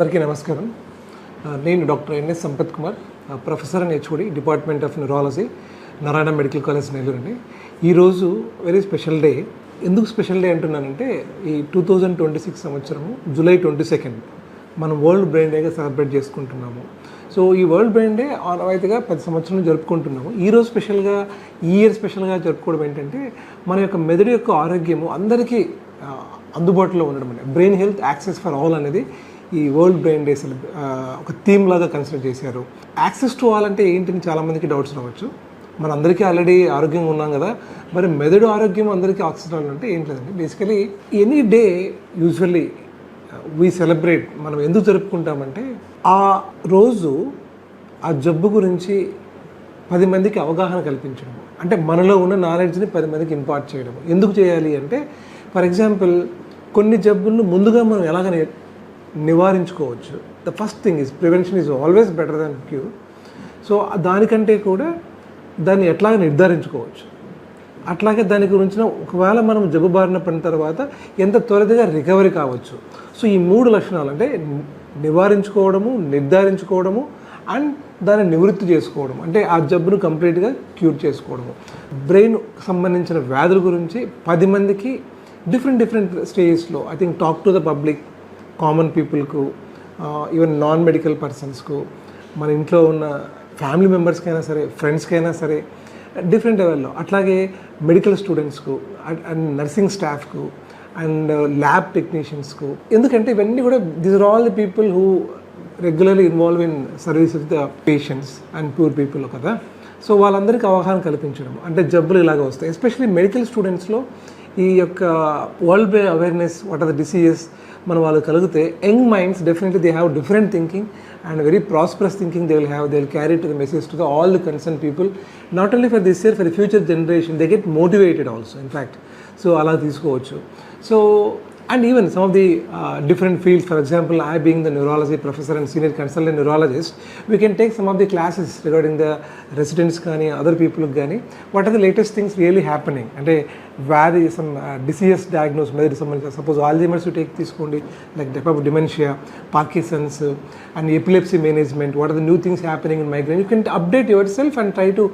అందరికీ నమస్కారం. నేను doctor N S Sampath Kumar, professor and HOD department of neurology, Narayana medical college Nellore అండి. ఈరోజు వెరీ స్పెషల్ డే. ఎందుకు స్పెషల్ డే అంటున్నానంటే, ఈ 2026 సంవత్సరము జూలై 22 మనం వరల్డ్ బ్రెయిన్ డేగా సెలబ్రేట్ చేసుకుంటున్నాము. సో ఈ వరల్డ్ బ్రెయిన్ డే ఆనవాయితీగా 10 సంవత్సరం జరుపుకుంటున్నాము. ఈరోజు స్పెషల్గా, ఈ ఇయర్ స్పెషల్గా జరుపుకోవడం ఏంటంటే, మన యొక్క మెదడు యొక్క ఆరోగ్యము అందరికీ అందుబాటులో ఉండడం అండి. Brain health access for all అనేది ఈ వరల్డ్ బ్రెయిన్ డే ఒక థీమ్ లాగా కన్సిడర్ చేశారు. యాక్సెస్ టు ఆల్ అంటే ఏంటని చాలామందికి డౌట్స్ రావచ్చు. మన అందరికీ ఆల్రెడీ ఆరోగ్యంగా ఉన్నాం కదా, మరి మెదడు ఆరోగ్యం అందరికీ యాక్సెస్ అంటే ఏం లేదండి. Basically any day usually we celebrate, మనం ఎందుకు జరుపుకుంటామంటే, ఆ రోజు ఆ జబ్బు గురించి 10 మందికి అవగాహన కల్పించడం, అంటే మనలో ఉన్న నాలెడ్జ్ని 10 మందికి ఇంపార్ట్ చేయడం. ఎందుకు చేయాలి అంటే, ఫర్ ఎగ్జాంపుల్ కొన్ని జబ్బులను ముందుగా మనం ఎలాగ నివారించుకోవచ్చు. The first thing is prevention is always better than cure. So దానికంటే కూడా దాన్ని ఎట్లాగ నిర్ధారించుకోవచ్చు, అట్లాగే దాని గురించిన ఒకవేళ మనం జబ్బు బారిన పడిన తర్వాత ఎంత త్వరగా రికవరీ కావచ్చు. సో ఈ 3 లక్షణాలు అంటే నివారించుకోవడము, నిర్ధారించుకోవడము అండ్ దాన్ని నివృత్తి చేసుకోవడం, అంటే ఆ జబ్బును కంప్లీట్గా క్యూర్ చేసుకోవడము. బ్రెయిన్ సంబంధించిన వ్యాధుల గురించి 10 మందికి డిఫరెంట్ స్టేజెస్లో I think talk to the public, common పీపుల్కు, ఈవెన్ నాన్ మెడికల్ పర్సన్స్కు, మన ఇంట్లో ఉన్న ఫ్యామిలీ మెంబర్స్కైనా సరే, ఫ్రెండ్స్కైనా సరే, డిఫరెంట్ లెవెల్లో, అట్లాగే మెడికల్ స్టూడెంట్స్కు అండ్ నర్సింగ్ స్టాఫ్కు అండ్ ల్యాబ్ టెక్నీషియన్స్కు. ఎందుకంటే ఇవన్నీ కూడా these are all the people who regularly involve in service of the patients and poor people కదా. సో వాళ్ళందరికీ అవగాహన కల్పించడం, అంటే జబ్బులు ఇలాగ వస్తాయి. ఎస్పెషలీ మెడికల్ స్టూడెంట్స్లో ఈ యొక్క world brain awareness, what are the diseases మనం వాళ్ళు కలిగితే, young minds definitely they have different thinking and very prosperous thinking they will carry to the message to the all the concern people, not only for this year, for the future generation. They get motivated also in fact. So అలా తీసుకోవచ్చు. So and even some of the different fields, for example, I being the neurology professor and senior consultant neurologist, we can take some of the classes regarding the residents kani, other people kani, what are the latest things really happening, ante vadi some disease diagnosis, maybe suppose Alzheimer's you take తీసుకోండి, like type of dementia, Parkinson's and epilepsy management, what are the new things happening in migraine. You can update yourself and try to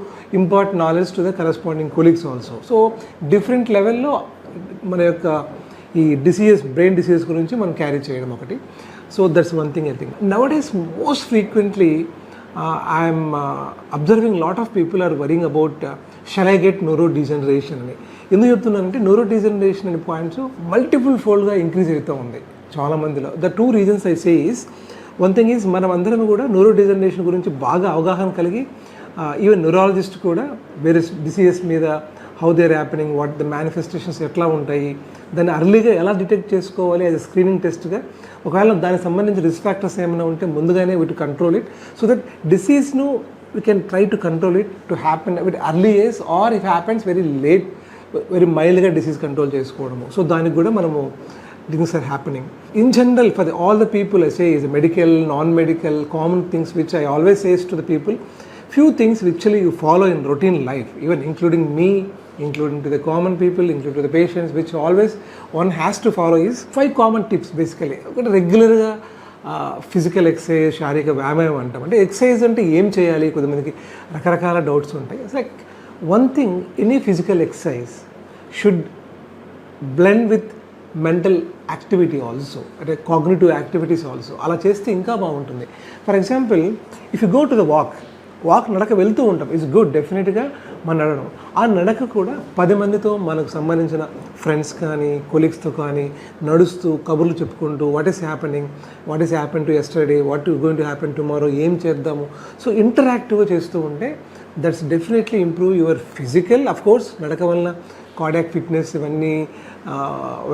impart knowledge to the corresponding colleagues also. So different level lo మన యొక్క ఈ brain diseases గురించి మనం carry చేయడం ఒకటి. So that's one thing. I think now days most frequently I'm observing lot of people are worrying about shall I get neuro degeneration అని. ఎందుకు చెప్తున్నానంటే, న్యూరో డీజనరేషన్ అనే పాయింట్స్ మల్టిపుల్ ఫోల్డ్గా ఇంక్రీజ్ అవుతూ ఉంది చాలామందిలో. The 2 reasons I say is, one thing is మనం అందరం కూడా న్యూరో డీజనరేషన్ గురించి బాగా అవగాహన కలిగి, ఈవెన్ న్యూరాలజిస్ట్ కూడా వేరే డిసీజెస్ మీద how they are happening, what the manifestations ఎట్లా ఉంటాయి, దాన్ని అర్లీగా ఎలా డిటెక్ట్ చేసుకోవాలి యాజ్ స్క్రీనింగ్ టెస్ట్గా, ఒకవేళ దానికి సంబంధించి రిస్క్ ఫ్యాక్టర్స్ ఏమైనా ఉంటే ముందుగానే we to control it, so that డిసీజ్ను we can try to control it to happen with early age, or if happens very late, very మైల్డ్గా డిసీజ్ కంట్రోల్ చేసుకోవడము. సో దానికి కూడా మనము things are happening. In general, for all the people I say is medical, non-medical, common things which I always say to the people, few things which actually you follow in routine life, even including me, including to the common people, including to the patients, which always one has to follow is 5 common tips basically. రెగ్యులర్గా physical exercise, శారీరక వ్యాయామం అంటాం. అంటే exercise అంటే ఏం చేయాలి, కొంతమందికి రకరకాల డౌట్స్ ఉంటాయి. It's like one thing, any physical exercise should blend with mental activity also, అంటే కాగ్నిటివ్ యాక్టివిటీస్ ఆల్సో. అలా చేస్తే ఇంకా బాగుంటుంది. For example, if you go to the walk నడక వెళ్తూ ఉంటాం, ఇట్స్ గుడ్ డెఫినెట్గా మన నడడం. ఆ నడక కూడా 10 మందితో, మనకు సంబంధించిన ఫ్రెండ్స్ కానీ, కొలీగ్స్తో కానీ నడుస్తూ కబుర్లు చెప్పుకుంటూ, what is happen to yesterday, what is going to happen tomorrow, ఏం చేద్దాము. సో ఇంటరాక్టివ్గా చేస్తూ ఉంటే that's definitely improve your physical. Of course నడక వలన కార్డియాక్ ఫిట్నెస్ ఇవన్నీ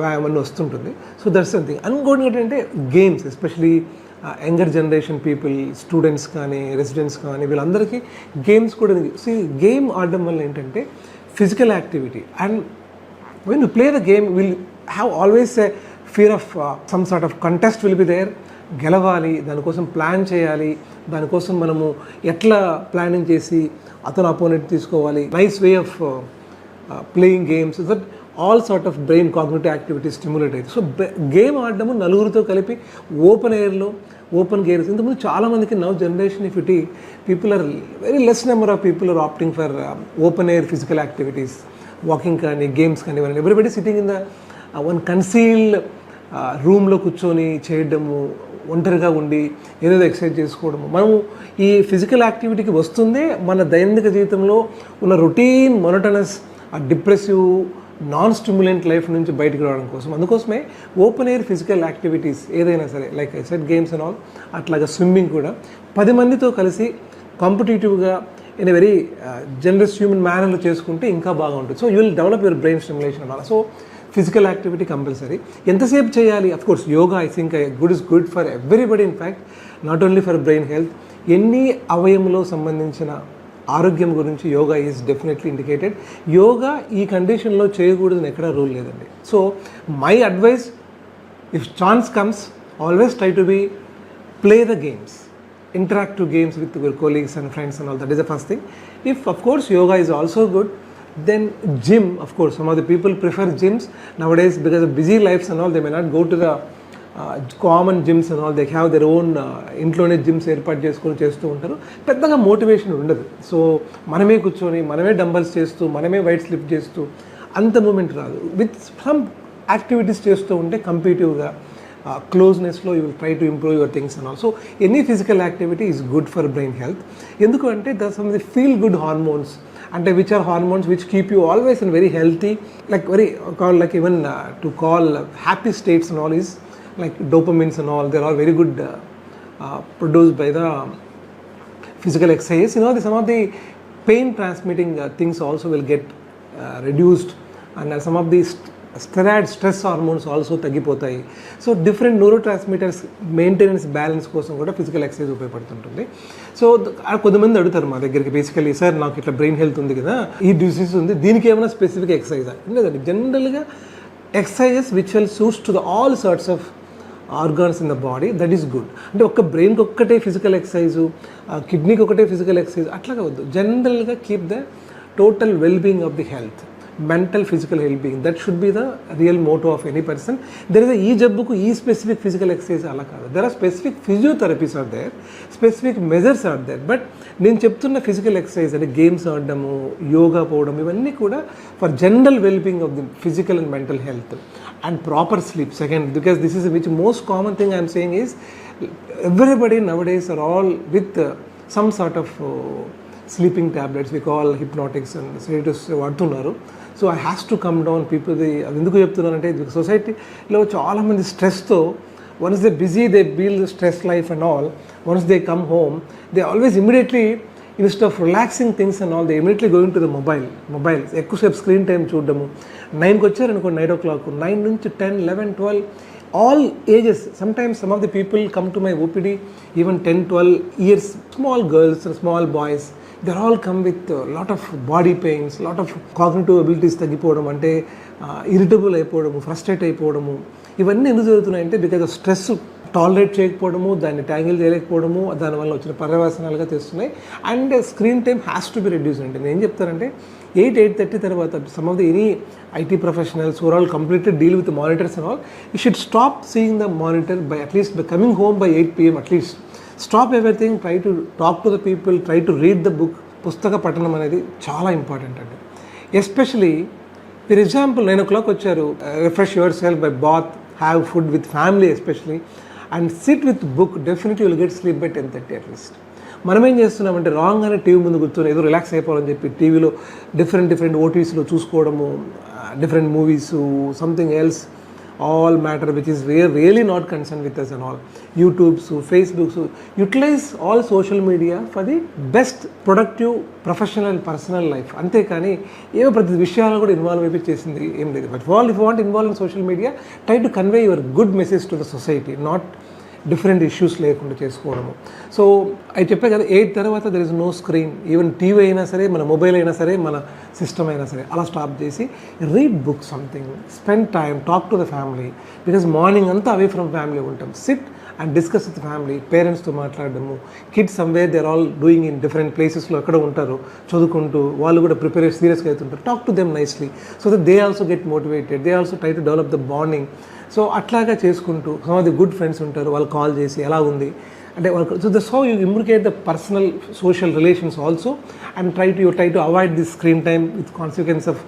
వ్యాయామం వస్తుంటుంది. So that's something. ఇంకోటి ఏంటంటే games, especially younger generation people, students కానీ, రెసిడెంట్స్ కానీ, వీళ్ళందరికీ గేమ్స్ కూడా. గేమ్ ఆడడం వల్ల ఏంటంటే physical activity, and when you play the game will have always a fear of some sort of contest will be there. గెలవాలి, దానికోసం ప్లాన్ చేయాలి, దానికోసం మనము ఎట్లా ప్లానింగ్ చేసి అతను అపోనెంట్ తీసుకోవాలి, nice way of playing games, that all sort of brain cognitive activity stimulate అవుతుంది. సో గేమ్ ఆడడము నలుగురితో కలిపి ఓపెన్ ఎయిర్లో ఓపెన్ గేర్స్. ఇంతకుముందు చాలామందికి now generation if it people are very less number of people are opting for open air physical activities, walking కానీ games కానీ. Everybody sitting in the one concealed రూమ్లో కూర్చొని చేయడము, ఒంటరిగా ఉండి ఏదేదో ఎక్సర్సైజ్ చేసుకోవడము. మనము ఈ ఫిజికల్ యాక్టివిటీకి వస్తుందే మన దైనందిక జీవితంలో ఉన్న routine monotonous depressive non stimulant life నుంచి బయటకు రావడం కోసం. అందుకోసమే ఓపెన్ ఎయిర్ ఫిజికల్ యాక్టివిటీస్ ఏదైనా సరే like set games and all, అట్లాగా స్విమ్మింగ్ కూడా 10 మందితో కలిసి కాంపిటేటివ్గా in a very generous human మేనర్లో చేసుకుంటే ఇంకా బాగా ఉంటుంది. So you will develop your brain stimulation అలా. So physical activity compulsory. ఎంతసేపు చేయాలి? Of course yoga I think is good for everybody, in fact not only for brain health. ఎన్ని అవయవంలో సంబంధించిన ఆరోగ్యం గురించి yoga is definitely indicated. Yoga ఈ కండిషన్లో చేయకూడదని ఎక్కడా రూల్ లేదండి. So my advice, if chance comes, always try to be play the games, interactive games with your colleagues and friends and all. That is the first thing. If of course yoga is also good, then gym, of course some of the people prefer gyms nowadays because of busy lives and all. They may not go to the common gyms and all. They have their own ఇంట్లోనే gyms ఏర్పాటు చేసుకొని చేస్తూ ఉంటారు. పెద్దగా motivation ఉండదు. So మనమే కూర్చొని మనమే డంబల్స్ చేస్తూ మనమే వెయిట్స్ లిఫ్ట్ చేస్తూ అంత మూమెంట్ రాదు. విత్ సమ్ యాక్టివిటీస్ చేస్తూ ఉంటే కంపిటివ్గా క్లోజ్నెస్లో you will try to improve your things and all. So any physical activity is good for brain health. ఎందుకు అంటే the some the feel good hormones, అంటే which are hormones which keep you always in very healthy, like very call like even to call happy states and all is like dopamines and all. They're all very good produced by the physical exercise. You know, some of the pain transmitting things also will get reduced, and some of the steroid stress hormones also తగ్గిపోతాయి. So different neuro transmitters maintenance balance కోసం కూడా physical exercise ఉపయోగపడుతుంటుంది. So కొంతమంది అడుగుతారు మా దగ్గరికి basically, sir నాకు ఇట్లా brain health ఉంది కదా, ఈ డిసీజ్ ఉంది, దీనికి ఏమైనా స్పెసిఫిక్ ఎక్సర్సైజ్ లేదండి. జనరల్గా exercises which will suits to the all sorts of organs in the body, that is good. అంటే ఒక్క బ్రెయిన్కి ఒక్కటే ఫిజికల్ ఎక్సర్సైజు, కిడ్నీకి ఒకటే ఫిజికల్ ఎక్సర్సైజ్ అట్లాగా వద్దు. జనరల్గా keep the total wellbeing of the health, mental physical wellbeing, that should be the real motto of any person. There is ఈ జబ్బుకు ఈ స్పెసిఫిక్ ఫిజికల్ ఎక్సర్సైజ్ అలా కాదు. There are specific physiotherapies are there, specific measures are there. But నేను చెప్తున్న physical exercise అంటే games ఆడడము, యోగా పోవడం, ఇవన్నీ కూడా for general wellbeing of the physical and mental health. And proper sleep second, because this is which most common thing I am saying is everybody nowadays are all with some sort of sleeping tablets we call hypnotics and sedatives వాడుతున్నారు. So I has to come down people. అది ఎందుకు చెప్తున్నానంటే సొసైటీలో చాలామంది స్ట్రెస్తో once they busy they build the stress life and all, once they come home they always immediately instead of relaxing things and all they immediately going to the mobile ఎక్కువసేపు screen time చూడడము. 9కి వచ్చారనుకో, 9 o'clock, 9 నుంచి 10, 11, 12, all ages. Sometimes some of the people come to my OPD even 10, 12 years, small girls and small boys, they're all come with a lot of body pains, lot of cognitive abilities తగ్గిపోవడం, అంటే irritable అయిపోవడము, frustrate అయిపోవడము. ఇవన్నీ ఎందుకు జరుగుతున్నాయంటే because of stress tolerate చేయకపోవడము, దాన్ని tangle చేయలేకపోవడము, దానివల్ల వచ్చిన పర్యవసనాలుగా తెస్తున్నాయి. And screen time has to be reduce. అంటే నేను ఏం చెప్తానంటే 8:30 తర్వాత some of the any IT professionals who are all completely deal with the monitors and all, you should stop seeing the monitor by at least by coming home by 8 PM at least. Stop everything, try to talk to the people, try to read the book. పుస్తక పఠనం అనేది చాలా important అండి. Especially for example 9 o'clock వచ్చారు, refresh yourself by bath, have food with family especially, and sit with book, definitely will get sleep by 10:30 at least. మనం ఏం చేస్తున్నామంటే రాంగ్గానే TV ముందు కూర్చొని ఏదో రిలాక్స్ అయిపోవాలని చెప్పి టీవీలో డిఫరెంట్ ఓటీసీలో చూసుకోవడము, different movies, something else, all matter which is really not concerned with us and all. YouTubes, Facebooks, utilize all social media for the best productive professional and personal life. అంతే కానీ ఏమో ప్రతి విషయాల్లో కూడా ఇన్వాల్వ్ అయిపోయి చేసింది ఏం లేదు. But if you want to involve in social media, try to convey your good message to the society, not different issues లేకుండా చేసుకోవడము. సో అవి చెప్పే కదా 8 తర్వాత there is no screen. Even TV అయినా సరే, మన మొబైల్ అయినా సరే, మన సిస్టమ్ అయినా సరే, అలా స్టాప్ చేసి read book something, spend time, talk to the family, because morning అంతా అవే ఫ్రమ్ ఫ్యామిలీ ఉంటాం. Sit and discuss with family, పేరెంట్స్తో మాట్లాడడము, kids somewhere they are all doing in different ప్లేసెస్లో ఎక్కడ ఉంటారు చదువుకుంటూ, వాళ్ళు కూడా ప్రిపేర్ సీరియస్గా అవుతుంటారు. Talk to them nicely so that they also get motivated, they also try to develop the bonding. So అట్లాగా చేసుకుంటూ some of the good friends ఉంటారు, వాళ్ళు కాల్ చేసి ఎలా ఉంది అంటే వాళ్ళకి. So that's how you implicate the personal social relations also and try to avoid this screen time with consequence of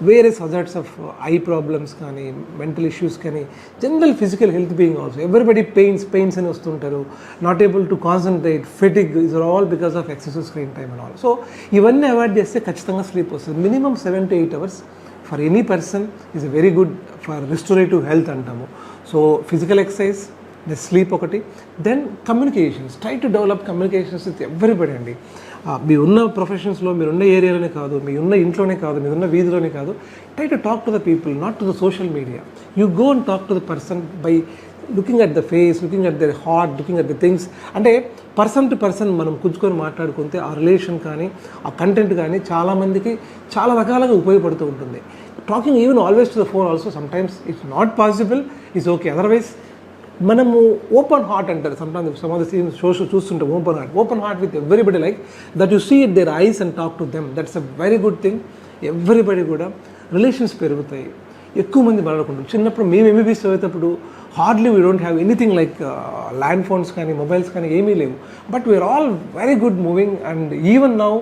various hazards of eye problems కానీ, mental issues కానీ, general physical health being also. Everybody pains అని వస్తుంటారు, not able to concentrate, fatigue is all because of excessive screen time and all. So ఇవన్నీ avoid చేస్తే ఖచ్చితంగా sleep వస్తుంది. Minimum 7 to 8 hours for any person is very good for restorative health అంటాము. So physical exercise, sleep ఒకటి, then communications, try to develop communications with everybody అండి. మీ ఉన్న ప్రొఫెషన్స్లో, మీరున్న ఏరియాలోనే కాదు, మీ ఉన్న ఇంట్లోనే కాదు, మీరున్న వీధిలోనే కాదు, try to talk to the people, not to the social media. You go and talk to the person by looking at the face, looking at the heart, looking at the things. అంటే person to person మనం కూర్చుకొని మాట్లాడుకుంటే ఆ relation కానీ, ఆ content కానీ చాలామందికి చాలా రకాలుగా ఉపయోగపడుతూ ఉంటుంది. Talking even always to the phone also sometimes it's not possible, is okay. Otherwise మనము ఓపెన్ హార్ట్ అంటారు sometimes, some of the scenes shows చూస్తుంటే open heart with everybody, like that you see it there eyes and talk to them. That's a very good thing. Everybody కూడా relations పెరుగుతాయి. ఎక్కువ మంది మాట్లాడుకుంటాం. చిన్నప్పుడు మేము ఎంబీబీఎస్ చదివేటప్పుడు hardly we don't have anything like land phones కానీ, mobiles కానీ ఏమీ లేవు. But we are all very good moving. And even now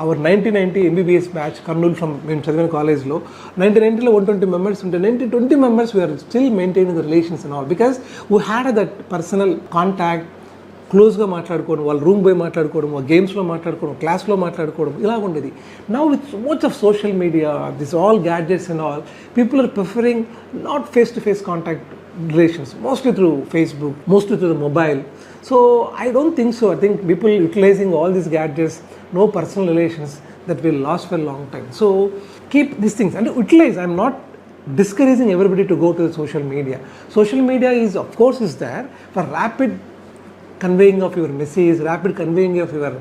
our 1990 MBBS batch Kurnool from మేము చదివిన కాలేజ్లో 1990లో 120 members ఉంటే 20 members we are still maintaining the relations and all because we had that personal contact. క్లోజ్గా మాట్లాడుకోవడం, వాళ్ళ రూమ్ పోయి మాట్లాడుకోవడం, గేమ్స్లో మాట్లాడుకోవడం, క్లాస్లో మాట్లాడుకోవడం, ఇలా ఉండేది. Now with so much of social media, this all gadgets and all, people are preferring not face to face contact relations, mostly through Facebook, mostly through the mobile. So I don't think so. I think people utilizing all these gadgets, no personal relations, that will last for a long time. So keep these things and utilize. I'm not discouraging everybody to go to the social media. Social media is, of course, is there for rapid conveying of your message, rapid conveying of your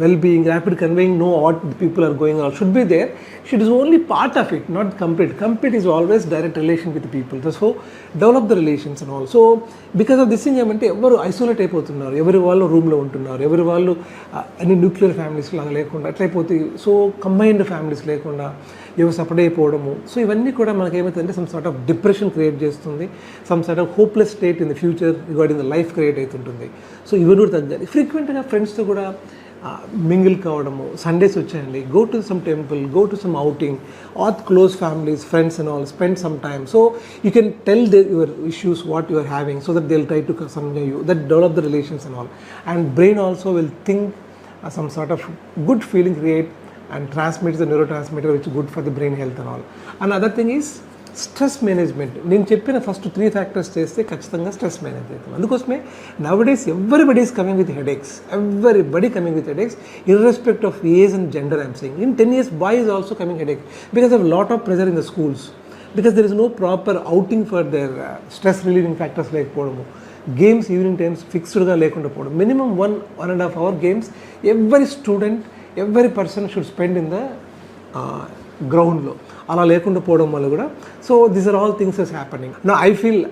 well-being, rapid conveying know what the people are going on should be there. Should is only part of it, not complete. Complete is always direct relation with the people. So develop the relations and all. So because of this thing ఏమంటే ఎవరు isolate అయిపోతున్నారు, ఎవరి వాళ్ళు రూమ్లో ఉంటున్నారు, ఎవరి వాళ్ళు అన్ని న్యూక్లియర్ ఫ్యామిలీస్ లాగా లేకుండా అట్లా అయిపోతాయి. సో కంబైన్డ్ ఫ్యామిలీస్ లేకుండా ఎవరు సపరేట్ అయిపోవడము. సో ఇవన్నీ కూడా మనకి ఏమవుతుందంటే some sort of depression create చేస్తుంది, some sort of hopeless state in the future regarding the life create అవుతుంటుంది. సో ఇవన్నీ కూడా తగ్గాలి. ఫ్రీక్వెంట్గా ఫ్రెండ్స్తో కూడా మింగిల్ కావడము. సండేస్ వచ్చాయండి, go to some temple, go to some outing, or close families, friends and all, spend some time. So you can tell your issues, what you are having, so that they'll try to convey you, that develop the relations and all. And brain also will think some sort of good feeling create and transmits the neurotransmitter which is good for the brain health and all. Another thing is stress management. నేను చెప్పిన first 3 factors చేస్తే ఖచ్చితంగా stress manage అవుతుంది. అందుకోసమే nowadays everybody is coming with headaches, everybody coming with headaches irrespect of age and gender. I'm saying in 10 years boy is also coming headache because of lot of pressure in the schools, because there is no proper outing for their stress relieving factors లేకపోవడము, games evening times ఫిక్స్డ్గా లేకుండా పోవడం, minimum 1.5 hour games every student, every person should spend in the గ్రౌండ్లో. అలా లేకుండా పోవడం వల్ల కూడా, so these are all things is happening. Now I feel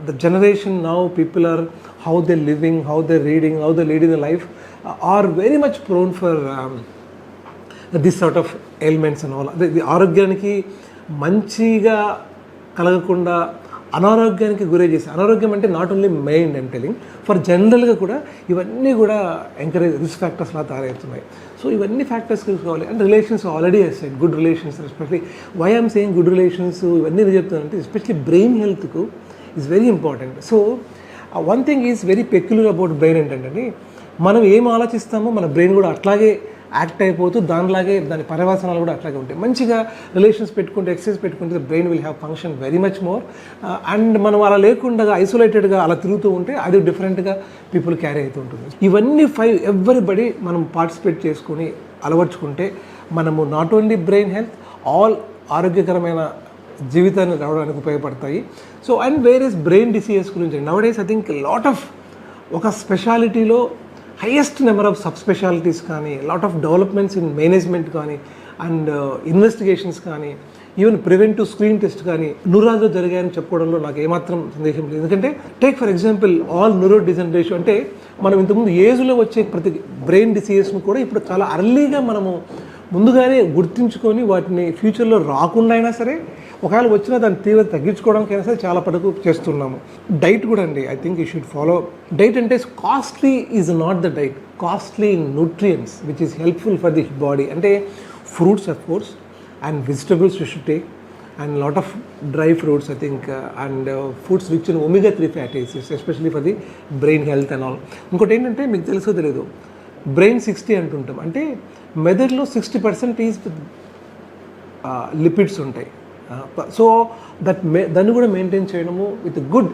the generation now people are how they living, how they reading, how they leading the life are very much prone for this sort of ailments and all. అదే ఆరోగ్యానికి మంచిగా కలగకుండా అనారోగ్యానికి గురే చేసి, అనారోగ్యం అంటే not only mind and telling, for జనరల్గా కూడా ఇవన్నీ కూడా ఎంకరేజ్ రిస్క్ ఫ్యాక్టర్స్లా తయారవుతున్నాయి. సో ఇవన్నీ ఫ్యాక్టర్స్ తీసుకోవాలి. And relations already as I said, good relations, especially why I'm saying good relations ఇవన్నీ చెప్తానంటే ఎస్పెషలీ బ్రెయిన్ హెల్త్కు is very important. So one thing is very peculiar about brain ఏంటంటే, మనం ఏం ఆలోచిస్తామో మన బ్రెయిన్ కూడా అట్లాగే యాక్ట్ అయిపోతూ దానిలాగే దాని పర్యవసనాలు కూడా అట్లాగే ఉంటాయి. మంచిగా రిలేషన్స్ పెట్టుకుంటే, ఎక్సర్సైజ్ పెట్టుకుంటే brain will have function very much more. And మనం అలా లేకుండా ఐసోలేటెడ్గా అలా తిరుగుతూ ఉంటే అది డిఫరెంట్గా పీపుల్ క్యారీ అవుతూ ఉంటుంది. ఇవన్నీ 5 ఎవ్రీబడి మనం పార్టిసిపేట్ చేసుకొని అలవర్చుకుంటే మనము not only brain health, all ఆరోగ్యకరమైన జీవితాన్ని రావడానికి ఉపయోగపడతాయి. So and various brain diseases గురించి nowadays I think lot of ఒక స్పెషాలిటీలో highest number of sub specialities కానీ, lot of developments in management కానీ అండ్ ఇన్వెస్టిగేషన్స్ కానీ ఈవెన్ ప్రివెంటివ్ స్క్రీన్ టెస్ట్ కానీ న్యూరాన్లో జరిగాయని చెప్పుకోవడంలో నాకు ఏమాత్రం సందేహం లేదు. ఎందుకంటే take for example all neuro degeneration అంటే మనం ఇంతకుముందు ఏజ్లో వచ్చే ప్రతి బ్రెయిన్ డిసీజెస్ను కూడా ఇప్పుడు చాలా అర్లీగా మనము ముందుగానే గుర్తించుకొని వాటిని ఫ్యూచర్లో రాకుండా అయినా సరే ఒకవేళ వచ్చినా దాని తీవ్రత తగ్గించుకోవడానికైనా సరే చాలా పడుకు చేస్తున్నాము. డైట్ కూడా అండి, I think you should follow. Diet అంటే costly is not the diet, costly in nutrients which is helpful for the body. అంటే fruits of course and vegetables you should take and lot of dry fruits I think and foods rich in omega-3 fatty acids especially for the brain health and all. ఇంకోటి ఏంటంటే మీకు తెలుసో తెలియదు, brain 60 అంటుంటాం, అంటే మెదడులో 60% is lipids ఉంటాయి. So దాన్ని కూడా మెయింటైన్ చేయడము విత్ గుడ్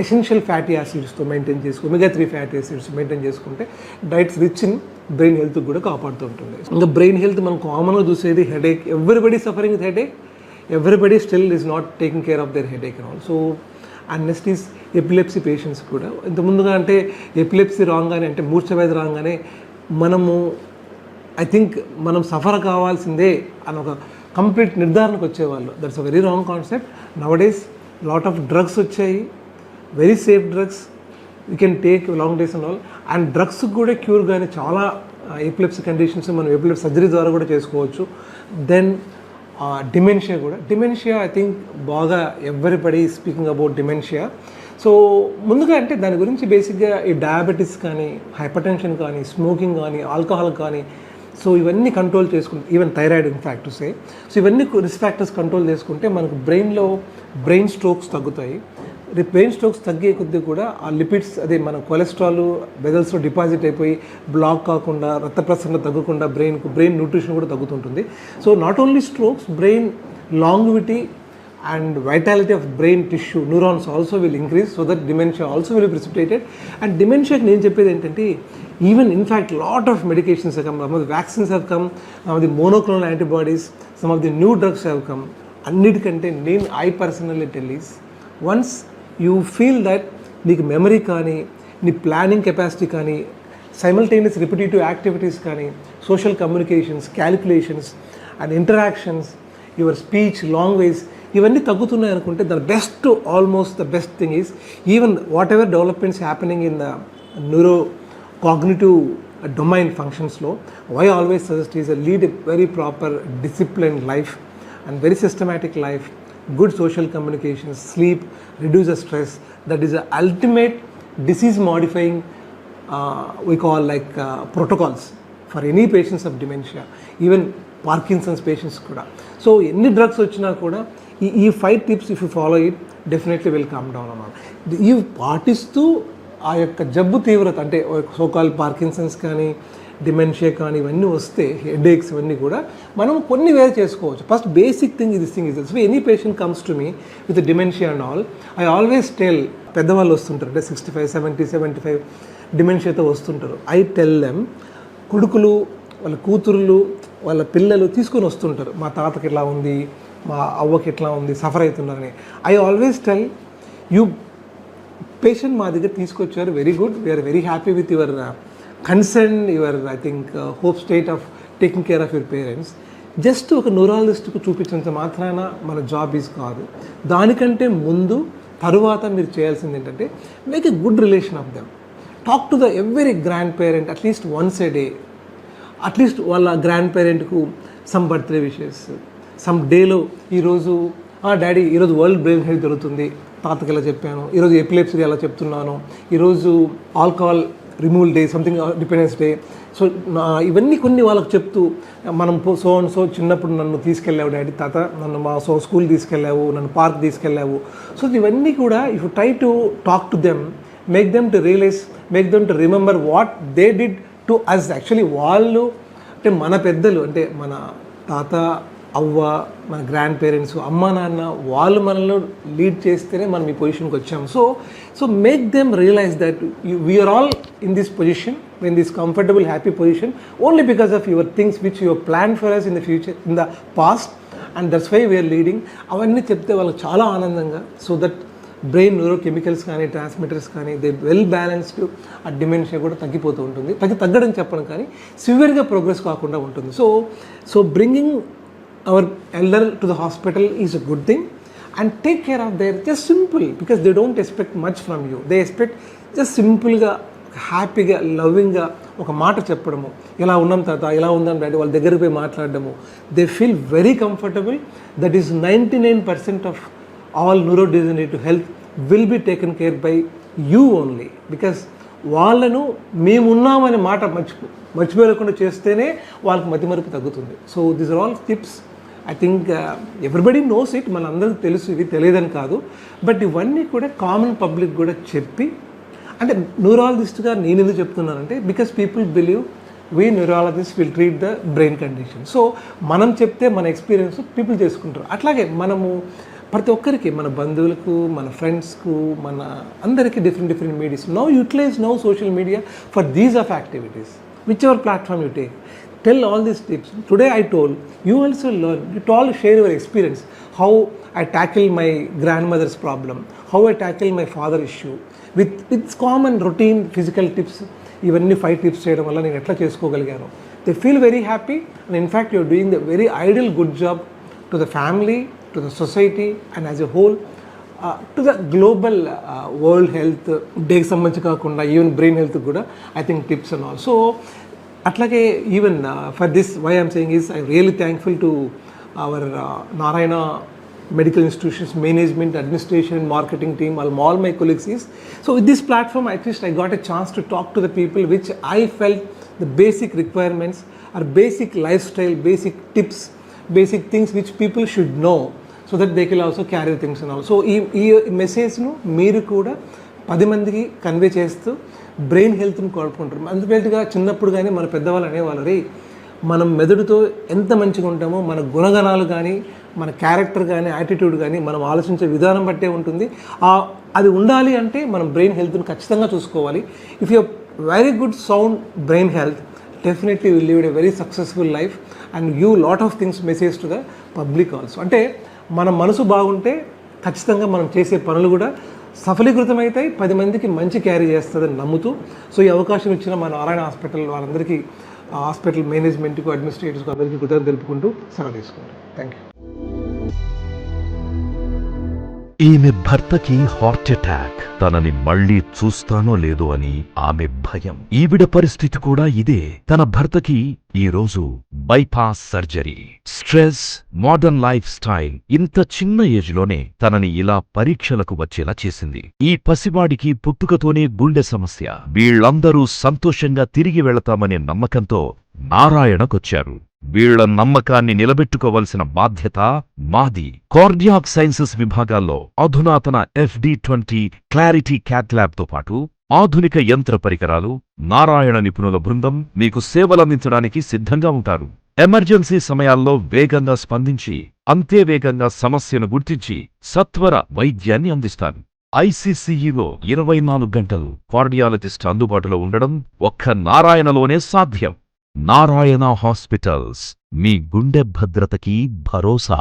ఎసెన్షియల్ ఫ్యాటీ యాసిడ్స్తో మెయింటైన్ చేసుకుని omega-3 ఫ్యాటీ యాసిడ్స్ మెయింటైన్ చేసుకుంటే diets rich in brain health కూడా కాపాడుతూ ఉంటుంది. ఇంకా బ్రెయిన్ హెల్త్ మనం కామన్గా చూసేది headache. Everybody suffering with headache, everybody still is not taking care of their headache and all. So and next is epilepsy patients కూడా ఇంత ముందుగా అంటే ఎపిలెప్సీ రాగానే అంటే మూర్ఛవ్యాధి రాగానే మనము ఐ థింక్ మనం సఫర్ కావాల్సిందే అని ఒక కంప్లీట్ నిర్ధారణకు వచ్చేవాళ్ళు. That's a very wrong concept. Nowadays lot of drugs వచ్చాయి, very safe drugs, you can take long days and all. And drugs కూడా క్యూర్ కానీ చాలా ఎపిలెప్సీ కండిషన్స్ మనం ఎపిలెప్సీ సర్జరీ ద్వారా కూడా చేసుకోవచ్చు. దెన్ డిమెన్షియా ఐ థింక్ బాగా everybody speaking about dementia. So ముందుగా అంటే దాని గురించి బేసిక్గా ఈ డయాబెటీస్ కానీ, హైపర్ టెన్షన్ కానీ, స్మోకింగ్ కానీ, ఆల్కహాల్ కానీ, సో ఇవన్నీ కంట్రోల్ చేసుకుంటే, ఈవెన్ థైరాయిడ్ ఇన్ఫ్యాక్ట్ సే, సో ఇవన్నీ రిస్క్ ఫ్యాక్టర్స్ కంట్రోల్ చేసుకుంటే మనకు బ్రెయిన్లో బ్రెయిన్ స్ట్రోక్స్ తగ్గుతాయి. బ్రెయిన్ స్ట్రోక్స్ తగ్గే కొద్దీ కూడా ఆ లిపిడ్స్ అదే మన కొలెస్ట్రాల్ వెజల్స్లో డిపాజిట్ అయిపోయి బ్లాక్ కాకుండా, రక్త ప్రసరణ తగ్గకుండా బ్రెయిన్ న్యూట్రిషన్ కూడా తగ్గుతుంటుంది. So not only strokes, brain longevity and vitality of brain tissue, neurons also will increase so that dementia also will be precipitated. And dementia నేను చెప్పేది ఏంటంటే even in fact lot of medications have come, some of the vaccines have come, some of the monoclonal antibodies, some of the new drugs have come. అన్నిటికంటే నేను I personally tell is once you feel that నీకు memory కానీ, నీ planning capacity కానీ, simultaneous repetitive activities కానీ, social communications, calculations and interactions, your speech, language ఇవన్నీ తగ్గుతున్నాయి అనుకుంటే almost the best thing is even whatever developments happening in the neuro cognitive domain ఫంక్షన్స్లో why always suggest is lead a very proper discipline life and very systematic life, good social communications, sleep, reduce the stress. That is the ultimate disease modifying we call like protocols for any patients of dementia, even Parkinson's patients kuda. So any drugs వచ్చినా కూడా ఈ 5 tips if you follow it definitely will come down అన్నమాట. ఇవి పాటిస్తూ ఆ యొక్క జబ్బు తీవ్రత అంటే సోకాల్ పార్కిన్సన్స్ కానీ, డిమెన్షియా కానీ ఇవన్నీ వస్తే, హెడేక్స్ ఇవన్నీ కూడా మనం కొన్ని వేరే చేసుకోవచ్చు. First basic thing this thing is so any patient comes to me with dementia and all, I always tell, పెద్దవాళ్ళు వస్తుంటారు అంటే 65, 70, 75 డిమెన్షియాతో వస్తుంటారు. ఐ టెల్ దెమ్, కొడుకులు, వాళ్ళ కూతురులు, వాళ్ళ పిల్లలు తీసుకొని వస్తుంటారు, మా తాతకి ఇట్లా ఉంది, మా అవ్వకి ఎట్లా ఉంది, సఫర్ అవుతున్నారని. I always tell you patient మా దగ్గర తీసుకొచ్చారు, very good, we are very happy with your concern, your I think hope state of taking care of your parents. Just ఒక న్యూరాలజిస్ట్కు చూపించినంత మాత్రాన మన జాబ్ ఈజ్ కాదు. దానికంటే ముందు తరువాత మీరు చేయాల్సింది ఏంటంటే make a good relation of them. Talk to the every grandparent at least once a day, at least వాళ్ళ గ్రాండ్ పేరెంట్కు సమ్ బర్త్డే విషెస్, సమ్ డేలో ఈరోజు డాడీ ఈరోజు వరల్డ్ బ్రెయిన్ హెల్త్ జరుగుతుంది, తాతకి ఎలా చెప్పాను, ఈరోజు ఎపిలెప్సీ ఎలా చెప్తున్నాను, ఈరోజు alcohol removal day, something dependence day. So ఇవన్నీ కొన్ని వాళ్ళకి చెప్తూ, మనం సో చిన్నప్పుడు నన్ను తీసుకెళ్ళావు డాడీ, తాత నన్ను మా స్కూల్ తీసుకెళ్ళావు, నన్ను పార్క్ తీసుకెళ్ళావు. సో ఇవన్నీ కూడా if you try to talk to them, make them to realize, make them to remember what they did to us. Actually వాళ్ళు అంటే మన పెద్దలు, అంటే మన తాత, అవ్వ, మన గ్రాండ్ పేరెంట్స్, అమ్మ నాన్న, వాళ్ళు మనల్ని లీడ్ చేస్తేనే మనం ఈ పొజిషన్కి వచ్చాము. So make them realize that we are all in this position, in this comfortable happy position only because of your things which your plan for us in the future, in the past, and that's why we are leading. అవన్నీ చెప్తే వాళ్ళకి చాలా ఆనందంగా, so that brain neuro chemicals కానీ, transmitters కానీ, they well balanced, ఆ dementia కూడా తగ్గిపోతూ ఉంటుంది. తగ్గడం చెప్పడం కానీ సివియర్గా ప్రోగ్రెస్ కాకుండా ఉంటుంది. So bringing our elder to the hospital is a good thing, and take care of their, just simple, because they don't expect much from you. They expect just సింపుల్గా హ్యాపీగా లవింగ్గా ఒక మాట చెప్పడము, ఇలా ఉన్నాం తాత, ఇలా ఉందాం డాడీ, వాళ్ళ దగ్గరికి పోయి మాట్లాడడము. They feel very comfortable. That is 99% of all neurodegenerative health will be taken care by you only. Because వాళ్ళను మేమున్నామనే మాట మర్చిపోలేకుండా చేస్తేనే వాళ్ళకి మతిమరుపు తగ్గుతుంది. So these are all tips. I think everybody knows it, మన అందరికీ తెలుసు, ఇది తెలియదని కాదు. బట్ ఇవన్నీ కూడా కామన్ పబ్లిక్ కూడా చెప్పి, అంటే న్యూరాలజిస్ట్గా నేను ఎందుకు చెప్తున్నానంటే, because people believe we neurologist will treat the brain condition. So మనం చెప్తే మన ఎక్స్పీరియన్స్ పీపుల్ చేసుకుంటారు. అట్లాగే మనము ప్రతి ఒక్కరికి, మన బంధువులకు, మన ఫ్రెండ్స్కు, మన అందరికీ different medias. Now utilize now social media for these of activities, whichever platform you take. Tell all these tips. Today I told, you also learn, you all share your experience, how I tackle my grandmother's problem, how I tackle my father issue, with common routine physical tips. ఇవన్నీ 5 tips చేయడం వల్ల నేను ఎట్లా చేసుకోగలిగాను. They feel very happy, and in fact you are doing the very ideal good job to the family, to the society, and as a whole to the global world health డేకి సంబంధించి కాకుండా even brain health కూడా I think tips and all. So అట్లాగే even for this why I'm saying is I really thankful to our Narayana medical institutions, management, administration, marketing team, all my colleagues is. So with this platform, at least I got a chance to talk to the people which I felt the basic requirements or basic lifestyle, basic tips, basic things which people should know so that they can also carry things and all. So ఈ మెసేజ్ను మీరు కూడా 10 మందికి convey చేస్తూ brain హెల్త్ని కోరుకుంటారు. అందుకేగా చిన్నప్పుడు కానీ మన పెద్దవాళ్ళు అనేవాళ్ళు, రే మనం మెదడుతో ఎంత మంచిగా ఉంటామో మన గుణగణాలు కానీ, మన క్యారెక్టర్ కానీ, యాటిట్యూడ్ కానీ మనం ఆలోచించే విధానం బట్టే ఉంటుంది. అది ఉండాలి అంటే మనం బ్రెయిన్ హెల్త్ని ఖచ్చితంగా చూసుకోవాలి. If you very good sound brain health, definitely will lead a very successful life and give lot of things message to the public also. అంటే మన మనసు బాగుంటే ఖచ్చితంగా మనం చేసే పనులు కూడా సఫలీకృతం అవుతాయి, 10 మందికి మంచి క్యారీ చేస్తుందని నమ్ముతూ, సో ఈ అవకాశం ఇచ్చిన మన నారాయణ హాస్పిటల్ వాళ్ళందరికీ, హాస్పిటల్ మేనేజ్మెంట్కు, అడ్మినిస్ట్రేటర్స్కు అందరికీ కృతజ్ఞతలు తెలుపుకుంటూ సెలవు తీసుకుంటాం. Thank you. ఈమె భర్తకి హార్ట్ అటాక్. తనని మళ్ళీ చూస్తానో లేదో అని ఆమె భయం. ఈవిడ పరిస్థితి కూడా ఇదే. తన భర్తకి ఈ రోజు bypass surgery. Stress, modern life style ఇంత చిన్న ఏజ్ లోనే తనని ఇలా పరీక్షలకు వచ్చేలా చేసింది. ఈ పసివాడికి పుట్టుకతోనే గుండె సమస్య. వీళ్ళందరూ సంతోషంగా తిరిగి వెళతామనే నమ్మకంతో నారాయణకొచ్చారు. వీళ్ల నమ్మకాన్ని నిలబెట్టుకోవలసిన బాధ్యత మాది. కార్డియాక్ సైన్సెస్ విభాగాల్లో అధునాతన FD20 క్లారిటీ క్యాట్ ల్యాబ్ తో పాటు ఆధునిక యంత్ర పరికరాలు, నారాయణ నిపుణుల బృందం మీకు సేవలందించడానికి సిద్ధంగా ఉంటారు. ఎమర్జెన్సీ సమయాల్లో వేగంగా స్పందించి, అంతే వేగంగా సమస్యను గుర్తించి సత్వర వైద్యాన్ని అందిస్తారు. ICCUలో 24 గంటలు కార్డియాలజిస్ట్ అందుబాటులో ఉండడం ఒక్క నారాయణలోనే సాధ్యం. నారాయణ హాస్పిటల్స్, మీ గుండె భద్రతకి భరోసా.